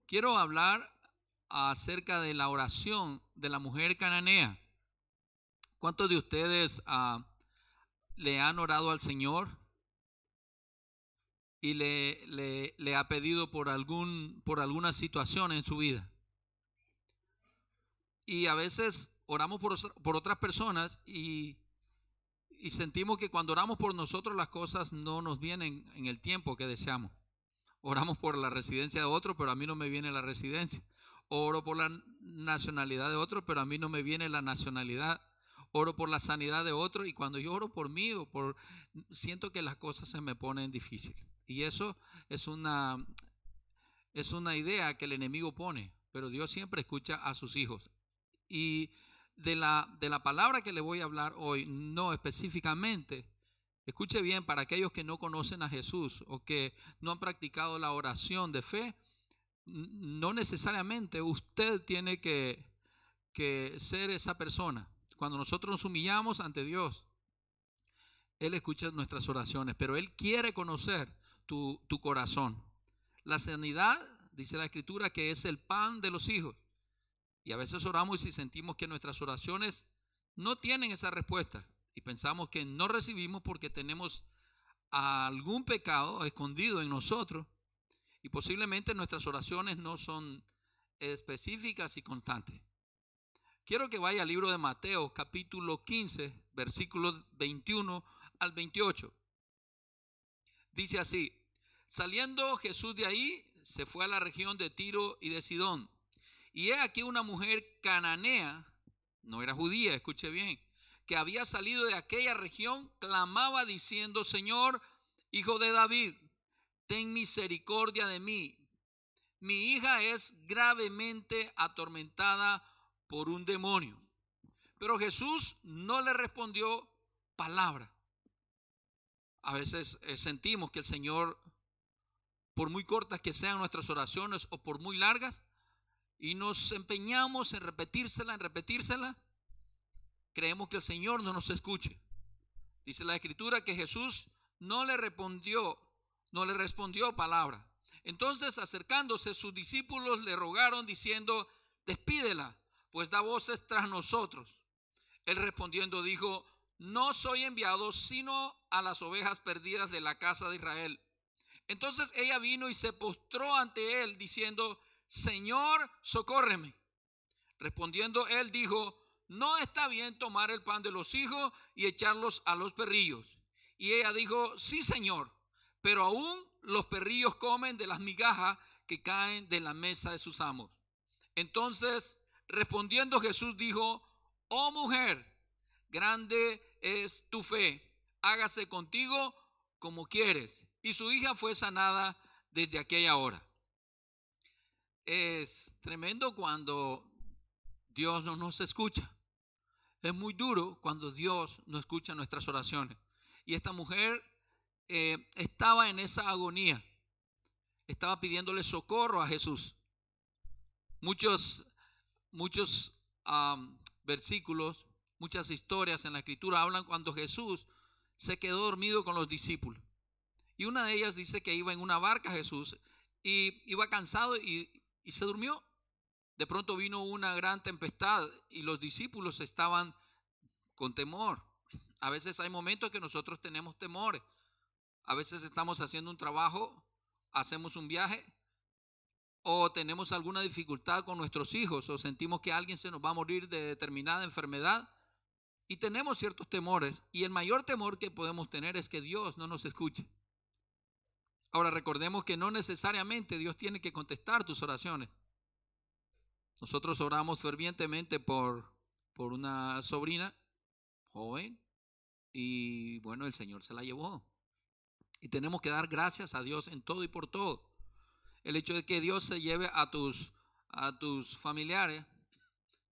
Quiero hablar acerca de la oración de la mujer cananea. ¿Cuántos de ustedes le han orado al Señor y le ha pedido por alguna situación en su vida? Y a veces oramos por otras personas y sentimos que cuando oramos por nosotros las cosas no nos vienen en el tiempo que deseamos. Oramos por la residencia de otro, pero a mí no me viene la residencia. Oro por la nacionalidad de otro, pero a mí no me viene la nacionalidad. Oro por la sanidad de otro y cuando yo oro por mí, siento que las cosas se me ponen difíciles. Y eso es una idea que el enemigo pone, pero Dios siempre escucha a sus hijos. Y de la palabra que le voy a hablar hoy, no específicamente, escuche bien, para aquellos que no conocen a Jesús o que no han practicado la oración de fe, no necesariamente usted tiene que ser esa persona. Cuando nosotros nos humillamos ante Dios, Él escucha nuestras oraciones, pero Él quiere conocer tu corazón. La sanidad, dice la Escritura, que es el pan de los hijos. Y a veces oramos y sentimos que nuestras oraciones no tienen esa respuesta. Y pensamos que no recibimos porque tenemos algún pecado escondido en nosotros. Y posiblemente nuestras oraciones no son específicas y constantes. Quiero que vaya al libro de Mateo, capítulo 15, versículos 21 al 28. Dice así: saliendo Jesús de ahí, se fue a la región de Tiro y de Sidón. Y he aquí una mujer cananea, no era judía, escuche bien, que había salido de aquella región, clamaba diciendo: Señor, Hijo de David, ten misericordia de mí. Mi hija es gravemente atormentada por un demonio. Pero Jesús no le respondió palabra. A veces sentimos que el Señor, por muy cortas que sean nuestras oraciones o por muy largas, y nos empeñamos en repetírsela, creemos que el Señor no nos escuche. Dice la Escritura que Jesús no le respondió palabra. Entonces, acercándose, sus discípulos le rogaron diciendo: despídela, pues da voces tras nosotros. Él respondiendo dijo: no soy enviado sino a las ovejas perdidas de la casa de Israel. Entonces ella vino y se postró ante él diciendo: Señor, socórreme. Respondiendo él dijo: no está bien tomar el pan de los hijos y echarlos a los perrillos. Y ella dijo: sí, Señor, pero aún los perrillos comen de las migajas que caen de la mesa de sus amos. Entonces, respondiendo Jesús dijo: oh mujer, grande es tu fe, hágase contigo como quieres. Y su hija fue sanada desde aquella hora. Es tremendo cuando Dios no nos escucha. Es muy duro cuando Dios no escucha nuestras oraciones. Y esta mujer estaba en esa agonía. Estaba pidiéndole socorro a Jesús. Muchos versículos, muchas historias en la Escritura hablan cuando Jesús se quedó dormido con los discípulos. Y una de ellas dice que iba en una barca Jesús y iba cansado y se durmió. De pronto vino una gran tempestad y los discípulos estaban con temor. A veces hay momentos que nosotros tenemos temores. A veces estamos haciendo un trabajo, hacemos un viaje o tenemos alguna dificultad con nuestros hijos o sentimos que alguien se nos va a morir de determinada enfermedad y tenemos ciertos temores, y el mayor temor que podemos tener es que Dios no nos escuche. Ahora recordemos que no necesariamente Dios tiene que contestar tus oraciones. Nosotros oramos fervientemente por una sobrina joven y bueno, el Señor se la llevó. Y tenemos que dar gracias a Dios en todo y por todo. El hecho de que Dios se lleve a tus familiares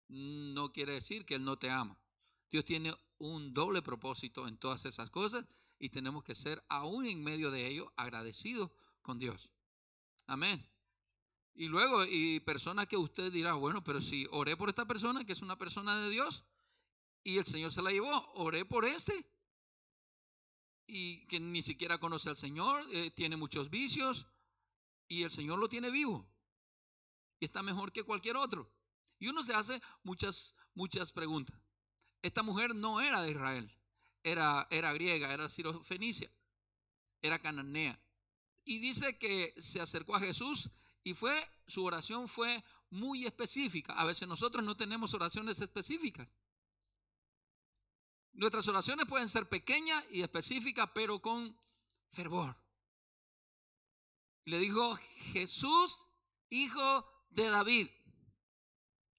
no quiere decir que Él no te ama. Dios tiene un doble propósito en todas esas cosas y tenemos que ser, aún en medio de ello, agradecidos con Dios. Amén. Y luego, y personas que usted dirá: bueno, pero si oré por esta persona que es una persona de Dios y el Señor se la llevó, oré por este y que ni siquiera conoce al Señor, tiene muchos vicios y el Señor lo tiene vivo. y está mejor que cualquier otro. Y uno se hace muchas preguntas. Esta mujer no era de Israel, era griega, era sirofenicia, era cananea. Y dice que se acercó a Jesús y su oración fue muy específica. A veces nosotros no tenemos oraciones específicas. Nuestras oraciones pueden ser pequeñas y específicas, pero con fervor. Le dijo: Jesús, hijo de David,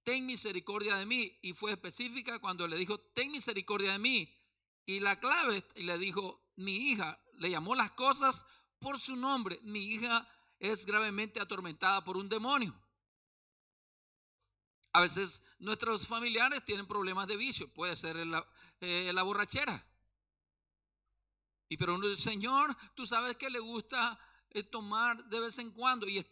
ten misericordia de mí. Y fue específica cuando le dijo: ten misericordia de mí. Y la clave, y le dijo: mi hija, le llamó las cosas por su nombre. Mi hija es gravemente atormentada por un demonio. A veces nuestros familiares tienen problemas de vicio. Puede ser la borrachera. Pero el Señor, tú sabes que le gusta tomar de vez en cuando. Y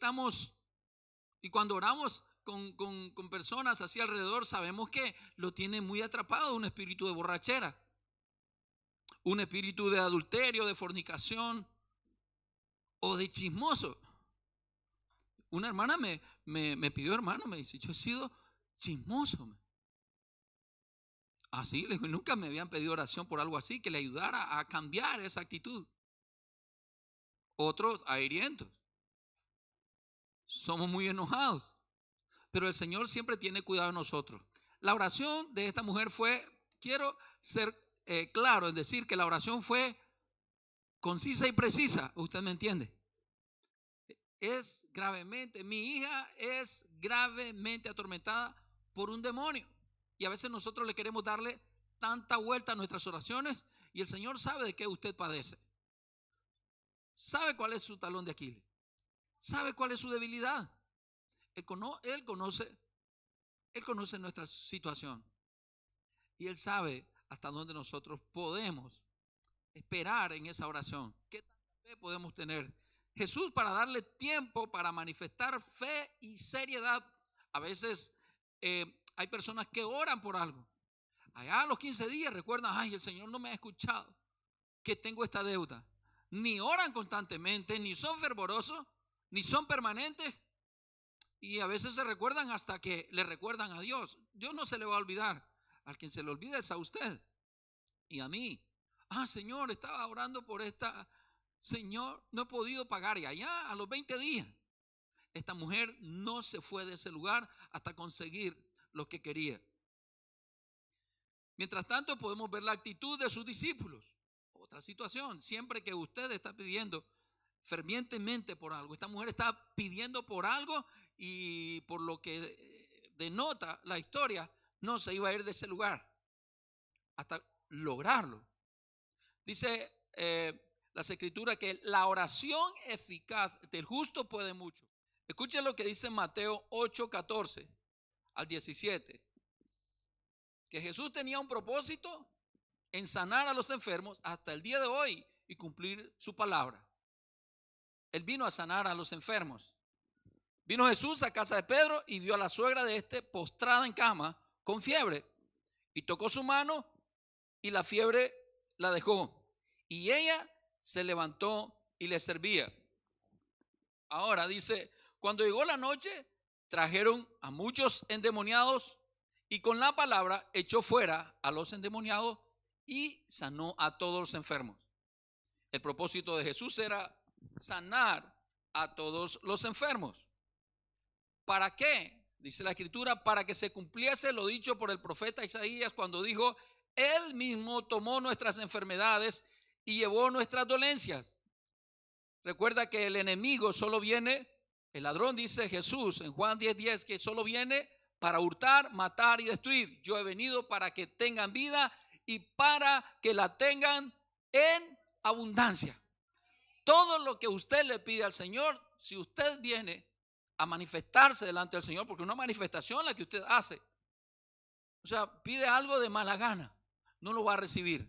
cuando oramos con personas así alrededor, sabemos que lo tiene muy atrapado un espíritu de borrachera, un espíritu de adulterio, de fornicación o de chismoso. Una hermana me pidió, hermano, me dice: yo he sido chismoso. Así, nunca me habían pedido oración por algo así, que le ayudara a cambiar esa actitud. Otros ahirientos. Somos muy enojados. Pero el Señor siempre tiene cuidado de nosotros. La oración de esta mujer quiero ser claro en decir que la oración fue concisa y precisa. ¿Usted me entiende? Mi hija es gravemente atormentada por un demonio. Y a veces nosotros le queremos darle tanta vuelta a nuestras oraciones, y el Señor sabe de qué usted padece. Sabe cuál es su talón de Aquiles. Sabe cuál es su debilidad. Él conoce nuestra situación. Y Él sabe hasta dónde nosotros podemos esperar en esa oración. ¿Qué tanta fe podemos tener? Jesús, para darle tiempo para manifestar fe y seriedad. A veces hay personas que oran por algo. Allá a los 15 días recuerdan: ay, el Señor no me ha escuchado, que tengo esta deuda. Ni oran constantemente, ni son fervorosos, ni son permanentes. Y a veces se recuerdan hasta que le recuerdan a Dios. Dios no se le va a olvidar. Al quien se le olvida es a usted y a mí. Señor, estaba orando por esta. Señor, no he podido pagar. Y allá a los 20 días, esta mujer no se fue de ese lugar hasta conseguir lo que quería. Mientras tanto, podemos ver la actitud de sus discípulos. Otra situación: siempre que usted está pidiendo fervientemente por algo, esta mujer está pidiendo por algo, y por lo que denota la historia, no se iba a ir de ese lugar hasta lograrlo. Dice las escrituras que la oración eficaz del justo puede mucho. Escuchen lo que dice Mateo 8:14 al 17. Que Jesús tenía un propósito en sanar a los enfermos hasta el día de hoy y cumplir su palabra. Él vino a sanar a los enfermos. Vino Jesús a casa de Pedro y vio a la suegra de este postrada en cama con fiebre, y tocó su mano y la fiebre la dejó, y ella se levantó y le servía. Ahora dice: cuando llegó la noche, trajeron a muchos endemoniados, y con la palabra echó fuera a los endemoniados y sanó a todos los enfermos. El propósito de Jesús era sanar a todos los enfermos. ¿Para qué? Dice la escritura: para que se cumpliese lo dicho por el profeta Isaías cuando dijo: Él mismo tomó nuestras enfermedades y llevó nuestras dolencias. Recuerda que el enemigo solo viene, el ladrón, dice Jesús en Juan 10:10, que solo viene para hurtar, matar y destruir. Yo he venido para que tengan vida y para que la tengan en abundancia. Todo lo que usted le pide al Señor, si usted viene a manifestarse delante del Señor, porque una manifestación la que usted hace, o sea, pide algo de mala gana, no lo va a recibir.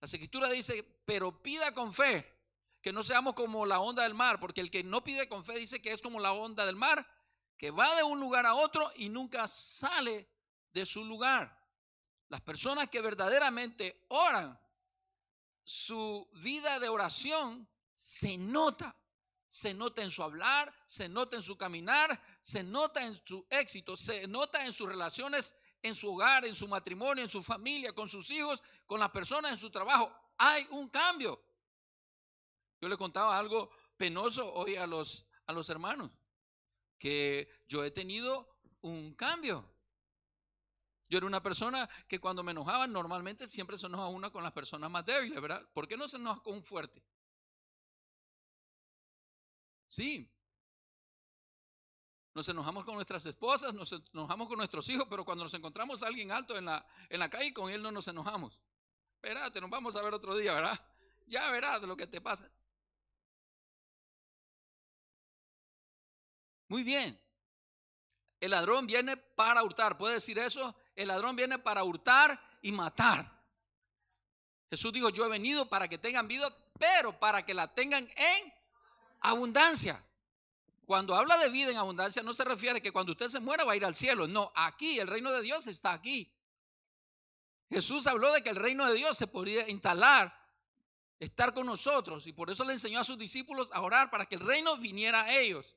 La escritura dice: pero pida con fe, que no seamos como la onda del mar, porque el que no pide con fe dice que es como la onda del mar, que va de un lugar a otro y nunca sale de su lugar. Las personas que verdaderamente oran, su vida de oración se nota, se nota en su hablar, se nota en su caminar, se nota en su éxito, se nota en sus relaciones, en su hogar, en su matrimonio, en su familia, con sus hijos, con las personas, en su trabajo. Hay un cambio. Yo le contaba algo penoso hoy a los hermanos, que yo he tenido un cambio. Yo era una persona que cuando me enojaban, normalmente siempre se enoja una con las personas más débiles, ¿verdad? ¿Por qué no se enoja con un fuerte? Sí, nos enojamos con nuestras esposas, nos enojamos con nuestros hijos, pero cuando nos encontramos a alguien alto en la calle, con él no nos enojamos. Espérate, nos vamos a ver otro día, ¿verdad? Ya verás lo que te pasa. Muy bien. El ladrón viene para hurtar. ¿Puede decir eso? El ladrón viene para hurtar y matar. Jesús dijo, yo he venido para que tengan vida, pero para que la tengan en abundancia. Cuando habla de vida en abundancia, no se refiere que cuando usted se muera va a ir al cielo. No, aquí el reino de Dios está aquí. Jesús habló de que el reino de Dios se podría instalar, estar con nosotros, y por eso le enseñó a sus discípulos a orar para que el reino viniera a ellos.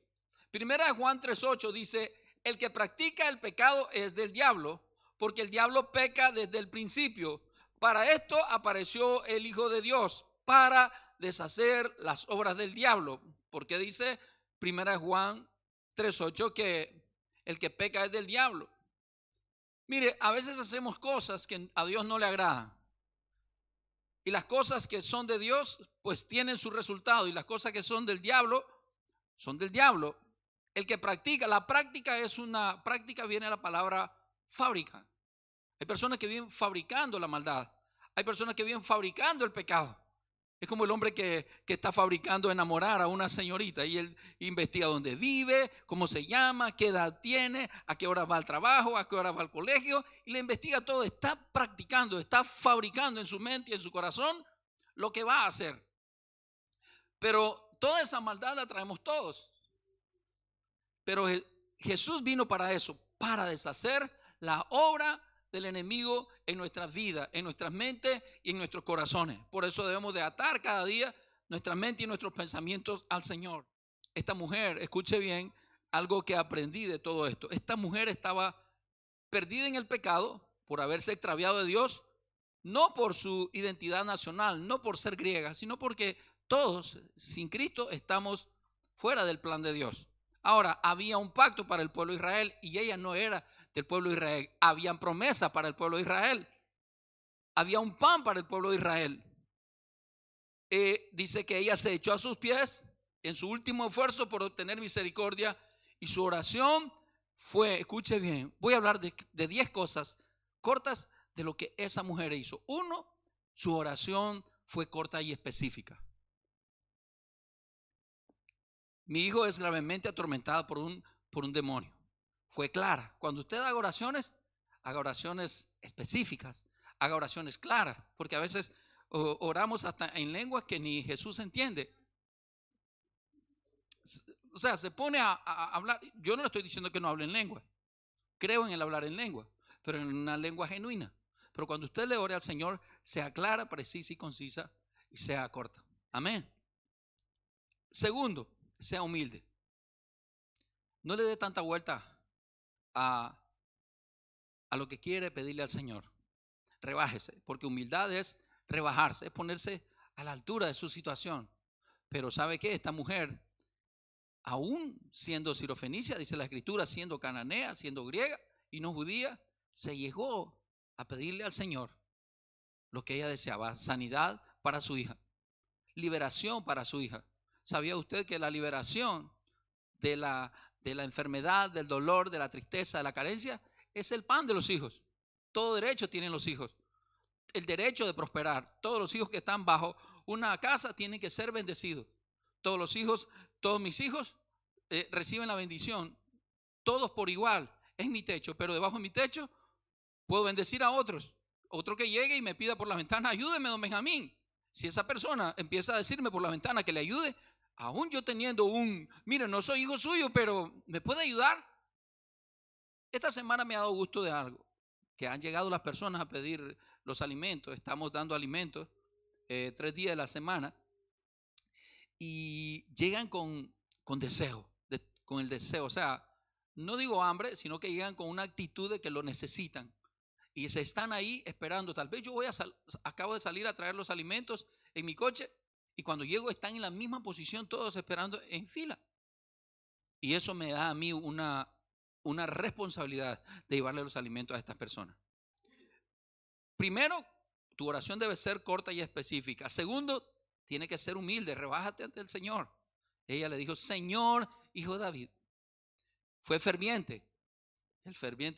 Primera de Juan 3:8 dice, el que practica el pecado es del diablo, porque el diablo peca desde el principio. Para esto apareció el Hijo de Dios, para deshacer las obras del diablo. Porque dice Primera de Juan 3:8 que el que peca es del diablo. Mire, a veces hacemos cosas que a Dios no le agradan. Y las cosas que son de Dios, pues tienen su resultado. Y las cosas que son del diablo, son del diablo. El que practica, la práctica es una, práctica viene de la palabra fábrica. Hay personas que viven fabricando la maldad. Hay personas que viven fabricando el pecado. Es como el hombre que está fabricando enamorar a una señorita y él investiga dónde vive, cómo se llama, qué edad tiene, a qué hora va al trabajo, a qué hora va al colegio y le investiga todo. Está practicando, está fabricando en su mente y en su corazón lo que va a hacer. Pero toda esa maldad la traemos todos. Pero Jesús vino para eso, para deshacer la obra del enemigo en nuestras vidas, en nuestras mentes y en nuestros corazones. Por eso debemos de atar cada día nuestra mente y nuestros pensamientos al Señor. Esta mujer, escuche bien, algo que aprendí de todo esto. Esta mujer estaba perdida en el pecado por haberse extraviado de Dios, no por su identidad nacional, no por ser griega, sino porque todos sin Cristo estamos fuera del plan de Dios. Ahora, había un pacto para el pueblo de Israel y ella no era del pueblo de Israel. Habían promesas para el pueblo de Israel. Había un pan para el pueblo de Israel. Dice que ella se echó a sus pies en su último esfuerzo por obtener misericordia y su oración fue, escuche bien, voy a hablar de 10 cosas cortas de lo que esa mujer hizo. Uno, su oración fue corta y específica. Mi hijo es gravemente atormentado por un demonio. Fue clara. Cuando usted haga oraciones específicas, haga oraciones claras, porque a veces oramos hasta en lenguas que ni Jesús entiende. O sea, se pone a hablar. Yo no le estoy diciendo que no hable en lengua. Creo en el hablar en lengua, pero en una lengua genuina. Pero cuando usted le ore al Señor, sea clara, precisa y concisa y sea corta. Amén. Segundo, sea humilde. No le dé tanta vuelta a lo que quiere pedirle al Señor. Rebájese, porque humildad es rebajarse, es ponerse a la altura de su situación. Pero ¿sabe qué? Esta mujer, aún siendo sirofenicia, dice la Escritura, siendo cananea, siendo griega y no judía, se llegó a pedirle al Señor lo que ella deseaba: sanidad para su hija, liberación para su hija. ¿Sabía usted que la liberación de la enfermedad, del dolor, de la tristeza, de la carencia, es el pan de los hijos? Todo derecho tienen los hijos, el derecho de prosperar. Todos los hijos que están bajo una casa tienen que ser bendecidos. Todos los hijos, todos mis hijos reciben la bendición, todos por igual. Es mi techo, pero debajo de mi techo puedo bendecir a otros. Otro que llegue y me pida por la ventana: ayúdeme, don Benjamín. Si esa persona empieza a decirme por la ventana que le ayude, aún yo teniendo mire, no soy hijo suyo, pero ¿me puede ayudar? Esta semana me ha dado gusto de algo, que han llegado las personas a pedir los alimentos. Estamos dando alimentos 3 días de la semana. y llegan con deseo, con el deseo. O sea, no digo hambre, sino que llegan con una actitud de que lo necesitan. Y se están ahí esperando. Tal vez yo acabo de salir a traer los alimentos en mi coche y cuando llego están en la misma posición todos esperando en fila. Y eso me da a mí una responsabilidad de llevarle los alimentos a estas personas. Primero, tu oración debe ser corta y específica. Segundo, tiene que ser humilde, rebájate ante el Señor. Ella le dijo, Señor, hijo de David. Fue ferviente.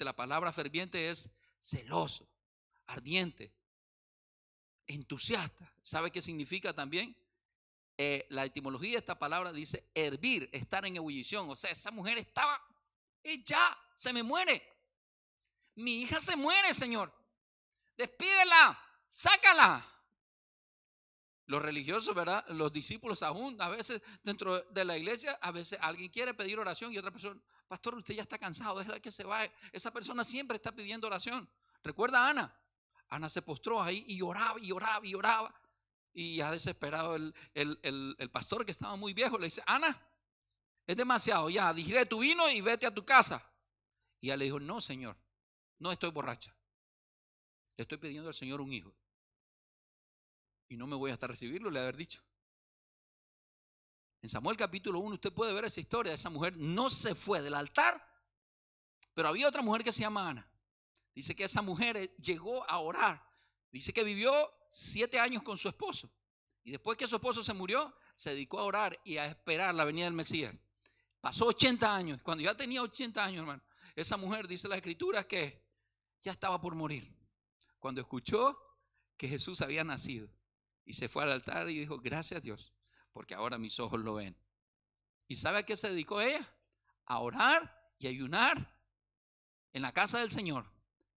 La palabra ferviente es celoso, ardiente, entusiasta. ¿Sabe qué significa también? La etimología de esta palabra dice hervir, estar en ebullición. O sea, esa mujer estaba, ya, se me muere. Mi hija se muere, Señor. Despídela, sácala. Los religiosos, ¿verdad? Los discípulos aún, a veces dentro de la iglesia, a veces alguien quiere pedir oración y otra persona, pastor, usted ya está cansado, déjala que se vaya. Esa persona siempre está pidiendo oración. ¿Recuerda a Ana? Ana se postró ahí y oraba y oraba y oraba. Y ya desesperado el pastor, que estaba muy viejo, le dice, Ana, es demasiado, ya, digiere tu vino y vete a tu casa. Y ella le dijo, no, Señor, no estoy borracha. Le estoy pidiendo al Señor un hijo. Y no me voy hasta recibirlo, le haber dicho. En Samuel capítulo 1 usted puede ver esa historia. Esa mujer no se fue del altar, pero había otra mujer que se llama Ana. Dice que esa mujer llegó a orar. Dice que vivió 7 años con su esposo. Y después que su esposo se murió, se dedicó a orar y a esperar la venida del Mesías. Pasó 80 años. Cuando ya tenía 80 años, hermano, esa mujer, dice la escritura, que ya estaba por morir. Cuando escuchó que Jesús había nacido. Y se fue al altar y dijo, gracias a Dios, porque ahora mis ojos lo ven. ¿Y sabe a qué se dedicó ella? A orar y ayunar en la casa del Señor.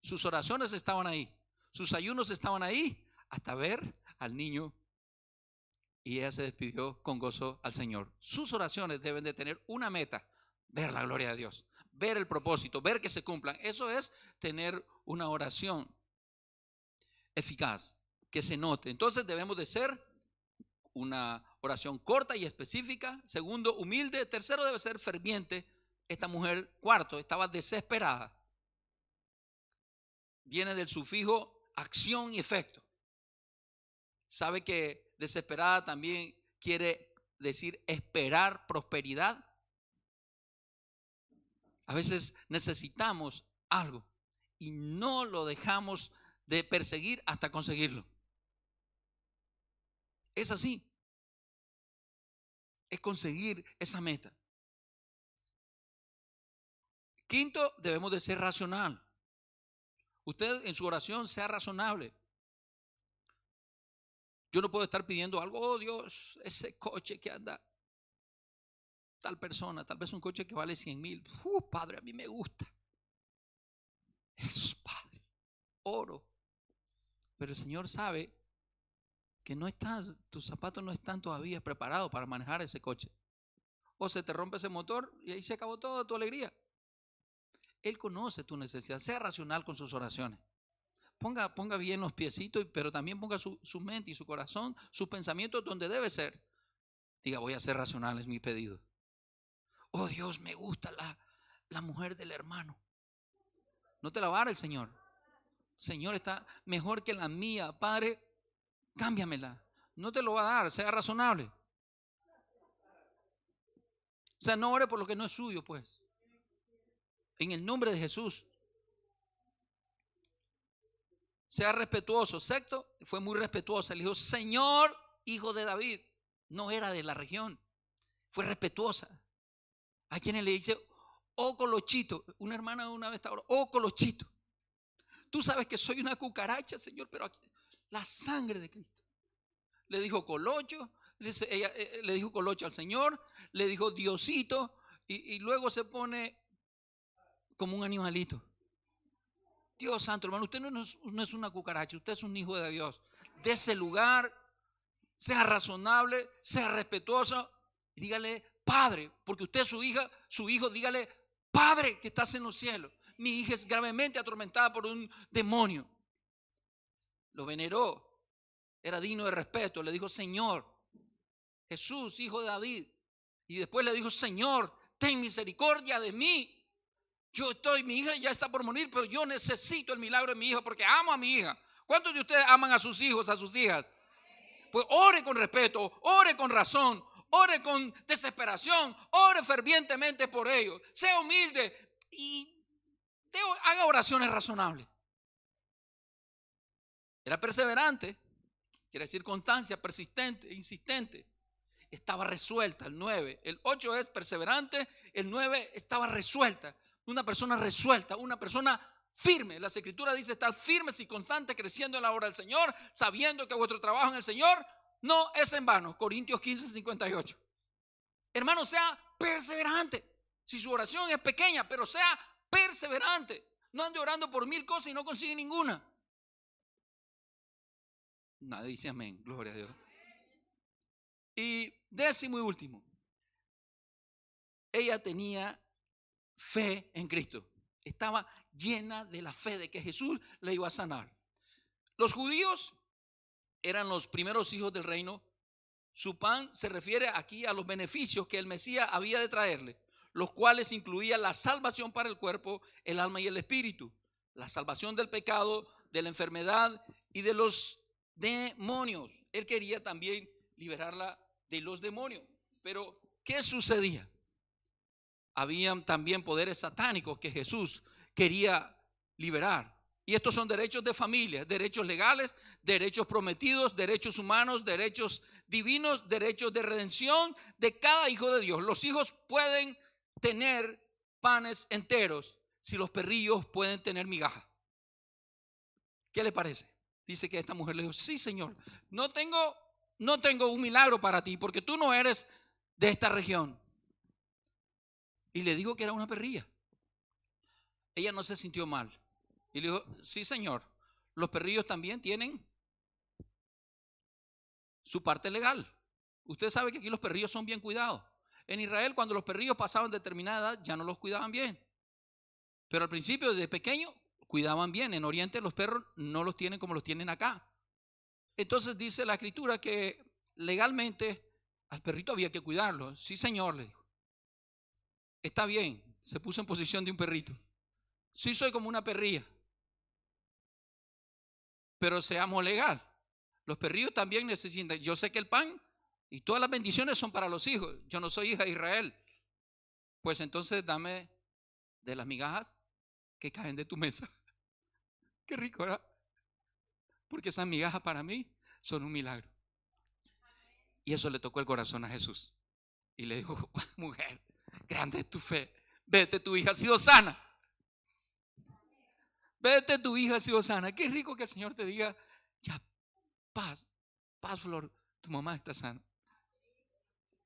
Sus oraciones estaban ahí, sus ayunos estaban ahí, hasta ver al niño. Y ella se despidió con gozo al Señor. Sus oraciones deben de tener una meta: ver la gloria de Dios, ver el propósito, ver que se cumplan. Eso es tener una oración eficaz, que se note. Entonces debemos de ser una oración corta y específica. Segundo, humilde. Tercero, debe ser ferviente. Esta mujer, cuarto, estaba desesperada. Viene del sufijo acción y efecto. ¿Sabe que desesperada también quiere decir esperar prosperidad? A veces necesitamos algo y no lo dejamos de perseguir hasta conseguirlo. Es así. Es conseguir esa meta. Quinto, debemos de ser racional. Usted en su oración sea razonable. Yo no puedo estar pidiendo algo, oh Dios, ese coche que anda tal persona, tal vez un coche que vale 100,000. Padre, a mí me gusta. Eso es Padre, oro. Pero el Señor sabe que tus zapatos no están todavía preparados para manejar ese coche. O se te rompe ese motor y ahí se acabó toda tu alegría. Él conoce tu necesidad. Sea racional con sus oraciones. Ponga bien los piecitos, pero también ponga su mente y su corazón, sus pensamientos donde debe ser. Diga, voy a ser racional, es mi pedido. Oh Dios, me gusta la mujer del hermano. No te la va a dar el Señor. Señor, está mejor que la mía. Padre, cámbiamela. No te lo va a dar, sea razonable. O sea, no ore por lo que no es suyo, pues. En el nombre de Jesús. Sea respetuoso. Sexto, fue muy respetuosa. Le dijo, Señor, hijo de David. No era de la región. Fue respetuosa. Hay quienes le dicen, oh Colochito. Una hermana una vez estaba, oh Colochito. Tú sabes que soy una cucaracha, Señor, pero aquí, la sangre de Cristo. Le dijo Colocho. Ella le dijo Colocho al Señor. Le dijo Diosito. Y luego se pone como un animalito. Dios santo, hermano, usted no es una cucaracha, usted es un hijo de Dios. De ese lugar, sea razonable, sea respetuoso y dígale, Padre, porque usted es su hijo, dígale, Padre que estás en los cielos. Mi hija es gravemente atormentada por un demonio. Lo veneró, era digno de respeto, le dijo, Señor. Jesús, hijo de David. Y después le dijo, Señor, ten misericordia de mí. Mi hija ya está por morir, pero yo necesito el milagro de mi hija porque amo a mi hija. ¿Cuántos de ustedes aman a sus hijos, a sus hijas? Pues ore con respeto, ore con razón, ore con desesperación, ore fervientemente por ellos. Sea humilde y haga oraciones razonables. Era perseverante, quiere decir constancia, persistente, insistente. Estaba resuelta, el 9. El 8 es perseverante, el 9 estaba resuelta. Una persona resuelta, una persona firme. Las escrituras dicen estar firmes y constantes creciendo en la obra del Señor, sabiendo que vuestro trabajo en el Señor no es en vano. Corintios 15:58. Hermano, sea perseverante. Si su oración es pequeña, pero sea perseverante. No ande orando por 1000 cosas y no consigue ninguna. Nadie dice amén, gloria a Dios. Y 10º y último, ella tenía fe en Cristo. Estaba llena de la fe de que Jesús le iba a sanar. Los judíos eran los primeros hijos del reino. Su pan se refiere aquí a los beneficios que el Mesías había de traerle, los cuales incluían la salvación para el cuerpo, el alma y el espíritu, la salvación del pecado, de la enfermedad y de los demonios. Él quería también liberarla de los demonios. Pero ¿qué sucedía? Habían también poderes satánicos que Jesús quería liberar. Y estos son derechos de familia, derechos legales, derechos prometidos, derechos humanos, derechos divinos, derechos de redención de cada hijo de Dios. Los hijos pueden tener panes enteros si los perrillos pueden tener migaja. ¿Qué le parece? Dice que esta mujer le dijo, sí, Señor, no tengo un milagro para ti porque tú no eres de esta región. Y le dijo que era una perrilla. Ella no se sintió mal. Y le dijo, sí, Señor, los perrillos también tienen su parte legal. Usted sabe que aquí los perrillos son bien cuidados. En Israel, cuando los perrillos pasaban determinada edad, ya no los cuidaban bien. Pero al principio, desde pequeño, cuidaban bien. En Oriente los perros no los tienen como los tienen acá. Entonces dice la escritura que legalmente al perrito había que cuidarlo. Sí, Señor, le dijo. Está bien, se puso en posición de un perrito. Sí, soy como una perrilla. Pero seamos legal. Los perrillos también necesitan. Yo sé que el pan y todas las bendiciones son para los hijos. Yo no soy hija de Israel. Pues entonces dame de las migajas que caen de tu mesa. Qué rico, ¿verdad? Porque esas migajas para mí son un milagro. Y eso le tocó el corazón a Jesús. Y le dijo, mujer, grande es tu fe. Vete, tu hija ha sido sana. Vete, tu hija ha sido sana. Qué rico que el Señor te diga, ya, paz, Flor, tu mamá está sana.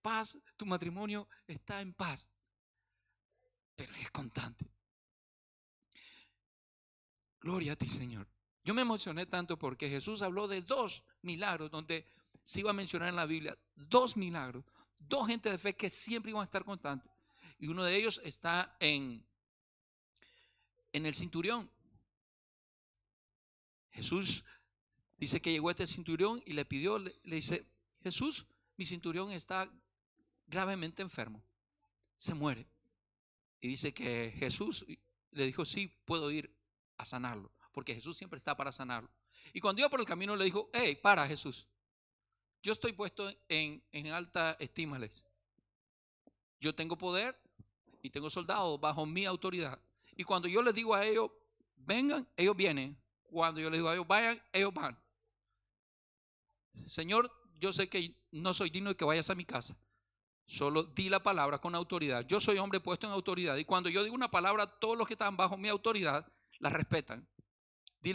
Paz, tu matrimonio está en paz. Pero es constante. Gloria a ti, Señor. Yo me emocioné tanto porque Jesús habló de 2 milagros donde se iba a mencionar en la Biblia. 2 milagros. 2 gente de fe que siempre iban a estar constantes. Y uno de ellos está en el centurión. Jesús dice que llegó a este centurión y le pidió, le dice, Jesús, mi centurión está gravemente enfermo, se muere. Y dice que Jesús le dijo, sí, puedo ir a sanarlo, porque Jesús siempre está para sanarlo. Y cuando iba por el camino le dijo, hey, para, Jesús, yo estoy puesto en alta estima. Yo tengo poder y tengo soldados bajo mi autoridad. Y cuando yo les digo a ellos, vengan, ellos vienen. Cuando yo les digo a ellos, vayan, ellos van. Señor, yo sé que no soy digno de que vayas a mi casa. Solo di la palabra con autoridad. Yo soy hombre puesto en autoridad. Y cuando yo digo una palabra, todos los que están bajo mi autoridad la respetan. Di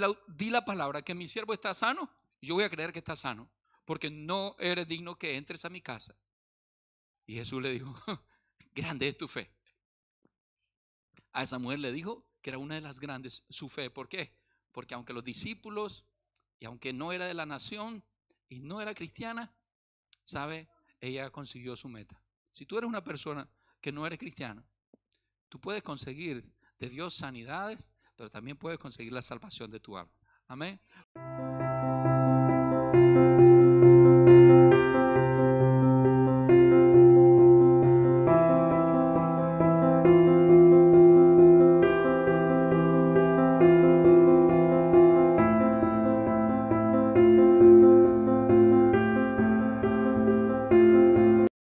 la palabra que mi siervo está sano. Y yo voy a creer que está sano. Porque no eres digno que entres a mi casa. Y Jesús le dijo, grande es tu fe. A esa mujer le dijo que era una de las grandes su fe. ¿Por qué? Porque aunque los discípulos, y aunque no era de la nación y no era cristiana, ¿sabe? Ella consiguió su meta. Si tú eres una persona que no eres cristiana, tú puedes conseguir de Dios sanidades, pero también puedes conseguir la salvación de tu alma. Amén.